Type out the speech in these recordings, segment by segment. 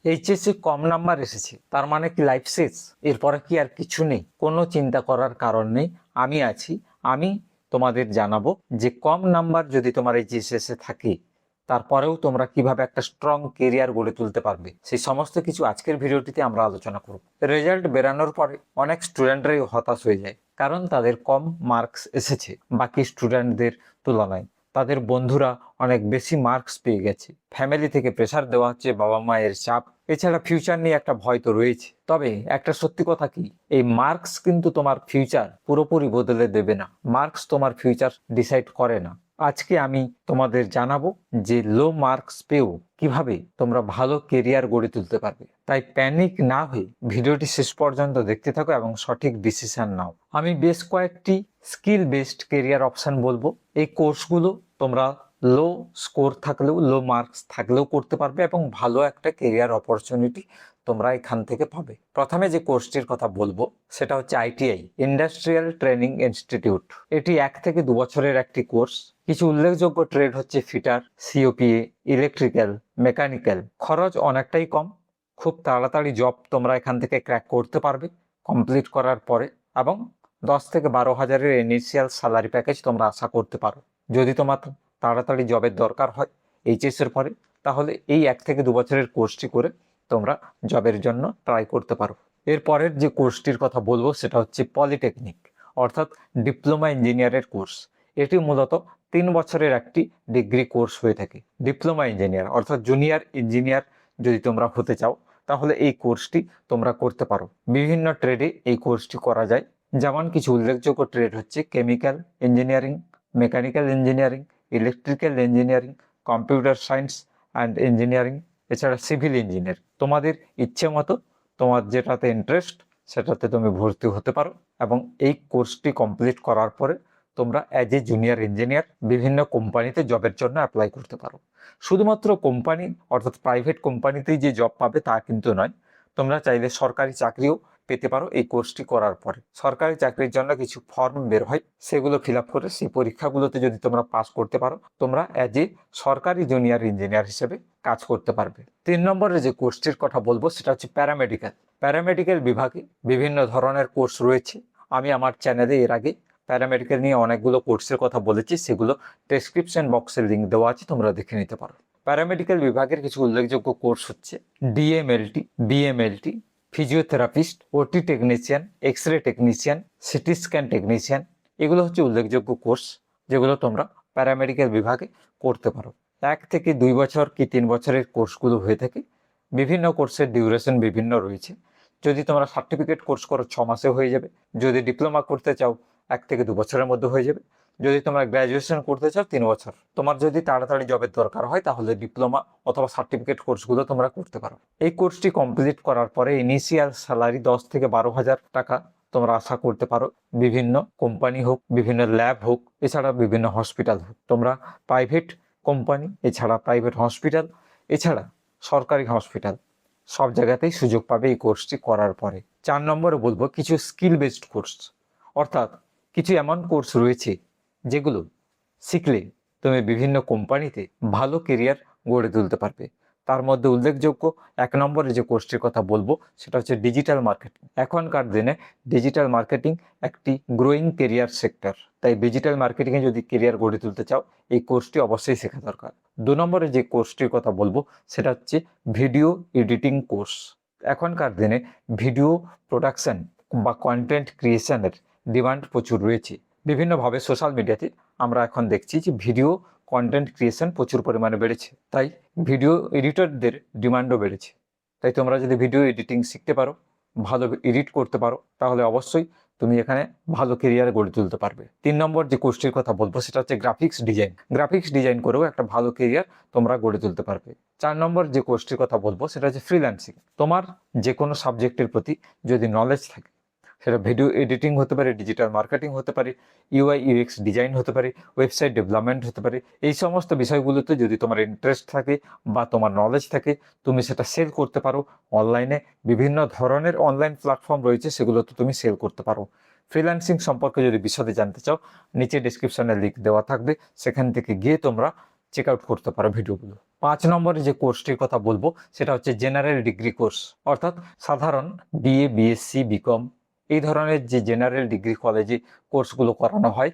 HSC কম number এসেছে তার মানে কি লাইফ শেষ? এরপরে কি আর কিছু নেই? কোনো চিন্তা করার কারণ নেই, আমি আছি। আমি তোমাদের জানাবো যে কম নাম্বার যদি তোমার এইচএসসি থাকে তারপরেও তোমরা কিভাবে একটা স্ট্রং কেরিয়ার গড়ে তুলতে পারবে, সেই সমস্ত কিছু আজকের ভিডিওটিতে আমরা আলোচনা করব। রেজাল্ট বেরানোর পরে অনেক স্টুডেন্টরাই হতাশ হয়ে যায়, কারণ তাদের কম মার্কস এসেছে বাকি স্টুডেন্টদের তুলনায়। তাদের বন্ধুরা অনেক বেশি মার্কস পেয়ে গেছে, ফ্যামিলি থেকে প্রেসার দেওয়া হচ্ছে, বাবা মায়ের চাপ, এছাড়া ফিউচার নিয়ে একটা ভয় তো রয়েছে। তবে একটা সত্যি কথা কি, এই মার্কস কিন্তু তোমার ফিউচার পুরোপুরি বদলে দেবে না। মার্কস তোমার ফিউচার ডিসাইড করে না। আজকে আমি তোমাদের জানাবো যে লো মার্কস পেয়েও কিভাবে তোমরা ভালো কেরিয়ার গড়ে তুলতে পারবে। তাই প্যানিক না হয়ে ভিডিওটি শেষ পর্যন্ত দেখতে থাকো এবং সঠিক ডিসিশন নাও। আমি বেশ কয়েকটি স্কিল বেসড কেরিয়ার অপশন বলবো। এই কোর্সগুলো তোমরা লো স্কোর থাকলেও, লো মার্কস থাকলেও করতে পারবে এবং ভালো একটা কেরিয়ার অপরচুনিটি তোমরা এখান থেকে পাবে। প্রথমে যে কোর্সটির কথা বলবো সেটা হচ্ছে আইটিআই, ইন্ডাস্ট্রিয়াল ট্রেনিং ইনস্টিটিউট। এটি 1 থেকে 2 বছরের একটি কোর্স। কিছু উল্লেখযোগ্য ট্রেড হচ্ছে ফিটার, সিওপিএ, ইলেকট্রিক্যাল, মেকানিক্যাল। খরচ অনেকটাই কম, খুব তাড়াতাড়ি জব তোমরা এখান থেকে ক্র্যাক করতে পারবে কমপ্লিট করার পরে, এবং 10 থেকে 12 হাজারের ইনিশিয়াল স্যালারি প্যাকেজ তোমরা আশা করতে পারো। যদি তোমার তাড়াতাড়ি জবের দরকার হয় এইচএস এর পরে, তাহলে এই 1 থেকে 2 বছরের কোর্সটি করে তোমরা জবের জন্য ট্রাই করতে পারো। এরপরের যে কোর্সটির কথা বলবো সেটা হচ্ছে পলিটেকনিক, অর্থাৎ ডিপ্লোমা ইঞ্জিনিয়ারের কোর্স। এটি মূলত 3 বছরের একটি ডিগ্রি কোর্স হয়ে থাকে। ডিপ্লোমা ইঞ্জিনিয়ার অর্থাৎ জুনিয়র ইঞ্জিনিয়ার যদি তোমরা হতে চাও তাহলে এই কোর্সটি তোমরা করতে পারো। বিভিন্ন ট্রেডে এই কোর্সটি করা যায়, যেমন কিছু উল্লেখযোগ্য ট্রেড হচ্ছে chemical engineering, mechanical engineering, electrical engineering, computer science and engineering, এছাড়া সিভিল ইঞ্জিনিয়ারিং। তোমাদের ইচ্ছে মতো তোমার যেটাতে ইন্টারেস্ট সেটাতে তুমি ভর্তি হতে পারো এবং এই কোর্সটি কমপ্লিট করার পরে তোমরা অ্যাজ এ জুনিয়র ইঞ্জিনিয়ার বিভিন্ন কোম্পানিতে জবের জন্য অ্যাপ্লাই করতে পারো। শুধুমাত্র কোম্পানি অর্থাৎ প্রাইভেট কোম্পানিতেই যে জব পাবে তা কিন্তু নয়, তোমরা চাইলে সরকারি চাকরিও পেতে পারো এই কোর্সটি করার পরে। সরকারি চাকরির জন্য কিছু ফর্ম বের হয়, সেগুলো ফিল আপ করে সেই পরীক্ষাগুলোতে যদি তোমরা পাস করতে পারো, তোমরা অ্যাজ এ সরকারি জুনিয়র ইঞ্জিনিয়ার হিসেবে কাজ করতে পারবে। 3 নম্বরে যে কোর্সটির কথা বলবো সেটা হচ্ছে প্যারামেডিক্যাল। প্যারামেডিক্যাল বিভাগে বিভিন্ন ধরনের কোর্স রয়েছে। আমি আমার চ্যানেলে এর আগে প্যারামেডিক্যাল নিয়ে অনেকগুলো কোর্সের কথা বলেছি, সেগুলো ডেসক্রিপশন বক্সের লিঙ্ক দেওয়া আছে, তোমরা দেখে নিতে পারো। প্যারামেডিক্যাল বিভাগের কিছু উল্লেখযোগ্য কোর্স হচ্ছে ডিএমএলটি, বিএমএলটি, ফিজিওথেরাপিস্ট, ওটি technician, X ray technician, CT scan technician. এগুলো হচ্ছে উল্লেখযোগ্য কোর্স যেগুলো তোমরা প্যারামেডিক্যাল বিভাগে করতে পারো। 1 থেকে 2 বছর কি 3 বছরের কোর্সগুলো হয়ে থাকে। বিভিন্ন কোর্সের ডিউরেশন বিভিন্ন রয়েছে। যদি তোমরা সার্টিফিকেট কোর্স করো 6 মাসে হয়ে যাবে। যদি ডিপ্লোমা করতে চাও 1 থেকে 2 বছরের মধ্যে হয়ে যাবে। যদি তোমরা গ্র্যাজুয়েশন করতে চাও 3 বছর। তোমার যদি তাড়াতাড়ি জবের দরকার হয় তাহলে ডিপ্লোমা অথবা সার্টিফিকেট কোর্সগুলো তোমরা করতে পারো। এই কোর্সটি কমপ্লিট করার পরে ইনিশিয়াল স্যালারি 10 থেকে 12 হাজার টাকা তোমরা আশা করতে পারো। বিভিন্ন কোম্পানি হোক, বিভিন্ন ল্যাব হোক, এছাড়া বিভিন্ন হসপিটাল হোক, তোমরা প্রাইভেট কোম্পানি এছাড়া প্রাইভেট হসপিটাল এছাড়া সরকারি হসপিটাল সব জায়গাতেই সুযোগ পাবে এই কোর্সটি করার পরে। 4 নম্বরে বলবো কিছু স্কিল বেসড কোর্স, অর্থাৎ কিছু এমন কোর্স রয়েছে যেগুলো শিখলে তুমি বিভিন্ন কোম্পানিতে ভালো কেরিয়ার গড়ে তুলতে পারবে। তার মধ্যে উল্লেখযোগ্য 1 নম্বরে যে কোর্সটির কথা বলবো সেটা হচ্ছে ডিজিটাল মার্কেটিং। এখনকার দিনে ডিজিটাল মার্কেটিং একটি গ্রোয়িং কেরিয়ার সেক্টর, তাই ডিজিটাল মার্কেটিংয়ে যদি কেরিয়ার গড়ে তুলতে চাও এই কোর্সটি অবশ্যই শেখা দরকার। 2 নম্বরে যে কোর্সটির কথা বলবো সেটা হচ্ছে ভিডিও এডিটিং কোর্স। এখনকার দিনে ভিডিও প্রোডাকশন বা কন্টেন্ট ক্রিয়েশনের ডিমান্ড প্রচুর রয়েছে। বিভিন্নভাবে সোশ্যাল মিডিয়াতে আমরা এখন দেখছি যে ভিডিও কন্টেন্ট ক্রিয়েশন প্রচুর পরিমাণে বেড়েছে, তাই ভিডিও এডিটরদের ডিমান্ডও বেড়েছে। তাই তোমরা যদি ভিডিও এডিটিং শিখতে পারো, ভালো এডিট করতে পারো, তাহলে অবশ্যই তুমি এখানে ভালো কেরিয়ার গড়ে তুলতে পারবে। 3 নম্বর যে কোর্সটির কথা বলবো সেটা হচ্ছে গ্রাফিক্স ডিজাইন। গ্রাফিক্স ডিজাইন করেও একটা ভালো কেরিয়ার তোমরা গড়ে তুলতে পারবে। 4 নম্বর যে কোর্সটির কথা বলবো সেটা হচ্ছে ফ্রিল্যান্সিং। তোমার যে কোনো সাবজেক্টের প্রতি যদি নলেজ থাকে, সেটা ভিডিও এডিটিং হতে পারে, ডিজিটাল মার্কেটিং হতে পারে, ইউআই ইউএক্স ডিজাইন হতে পারে, ওয়েবসাইট ডেভেলপমেন্ট হতে পারে, এই সমস্ত বিষয়গুলোতে যদি তোমার ইন্টারেস্ট থাকে বা তোমার নলেজ থাকে, তুমি সেটা সেল করতে পারো অনলাইনে। বিভিন্ন ধরনের অনলাইন প্ল্যাটফর্ম রয়েছে, সেগুলোতে তুমি সেল করতে পারো। ফ্রিল্যান্সিং সম্পর্কে যদি বিশদে জানতে চাও, নিচে ডেসক্রিপশনে লিঙ্ক দেওয়া থাকবে, সেখান থেকে গিয়ে তোমরা চেক আউট করতে পারো ভিডিওগুলো। 5 নম্বরে যে কোর্সটির কথা বলবো সেটা হচ্ছে জেনারেল ডিগ্রি কোর্স, অর্থাৎ সাধারণ বিএ, বিএসসি, বিকম এই ধরনের যে জেনারেল ডিগ্রি কলেজে কোর্সগুলো করানো হয়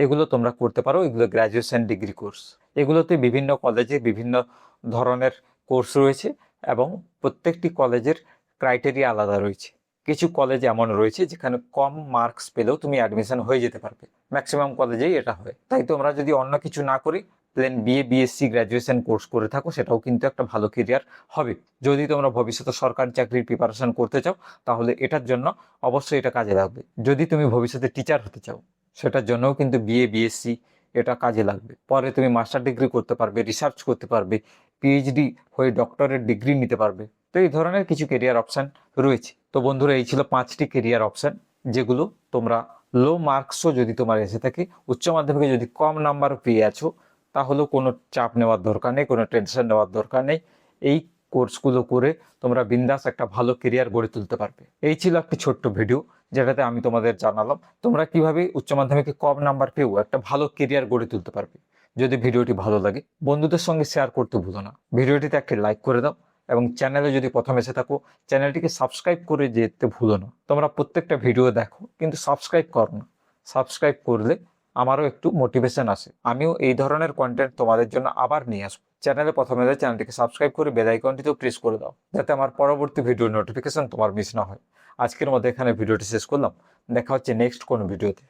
এগুলো তোমরা করতে পারো। এগুলো গ্র্যাজুয়েশন ডিগ্রি কোর্স। এগুলোতে বিভিন্ন কলেজে বিভিন্ন ধরনের কোর্স রয়েছে এবং প্রত্যেকটি কলেজের ক্রাইটেরিয়া আলাদা রয়েছে। কিছু কলেজ এমন রয়েছে যেখানে কম মার্কস পেলেও তুমি অ্যাডমিশন হয়ে যেতে পারবে, ম্যাক্সিমাম কলেজেই এটা হয়। তাই তোমরা যদি অন্য কিছু না করি plain BA, BSc, graduation course করে থাকো, সেটাও কিন্তু একটা ভালো কেরিয়ার হবে। যদি তোমরা ভবিষ্যতে সরকারি চাকরির প্রিপারেশন করতে চাও তাহলে এটার জন্য অবশ্যই এটা কাজে লাগবে। যদি তুমি ভবিষ্যতে টিচার হতে চাও সেটার জন্যও কিন্তু বিএ, বিএসসি এটা কাজে লাগবে। পরে তুমি মাস্টার ডিগ্রি করতে পারবে, রিসার্চ করতে পারবে, পিএইচডি হয়ে ডক্টরেট ডিগ্রি নিতে পারবে। তো এই ধরনের কিছু কেরিয়ার অপশান রয়েছে। তো বন্ধুরা, এই ছিল 5টি কেরিয়ার অপশান যেগুলো তোমরা লো মার্কসও যদি তোমার এসে থাকে, উচ্চ মাধ্যমিকে যদি কম নাম্বার পেয়ে আছো তাহলেও কোনো চাপ নেওয়ার দরকার নেই, কোনো টেনশন নেওয়ার দরকার নেই। এই কোর্সগুলো করে তোমরা বিন্দাস একটা ভালো কেরিয়ার গড়ে তুলতে পারবে। এই ছিল একটি ছোট্ট ভিডিও যেটাতে আমি তোমাদের জানালাম তোমরা কিভাবে উচ্চ মাধ্যমিকে কম নাম্বার পেয়েও একটা ভালো কেরিয়ার গড়ে তুলতে পারবে। যদি ভিডিওটি ভালো লাগে বন্ধুদের সঙ্গে শেয়ার করতে ভুলো না। ভিডিওটিতে একটি লাইক করে দাও এবং চ্যানেলে যদি প্রথম এসে থাকো চ্যানেলটিকে সাবস্ক্রাইব করে যেতে ভুলো না। তোমরা প্রত্যেকটা ভিডিও দেখো কিন্তু সাবস্ক্রাইব করো না। সাবস্ক্রাইব করলে আমারও একটু মোটিভেশন আসে, আমিও এই ধরনের কন্টেন্ট তোমাদের জন্য আবার নিয়ে আসবো। চ্যানেলে প্রথমে চ্যানেলটিকে সাবস্ক্রাইব করে বেল আইকনটিতেও প্রেস করে দাও যাতে আমার পরবর্তী ভিডিওর নোটিফিকেশন তোমার মিস না হয়। আজকের মধ্যে এখানে ভিডিওটি শেষ করলাম। দেখা হচ্ছে নেক্সট কোনো ভিডিওতে।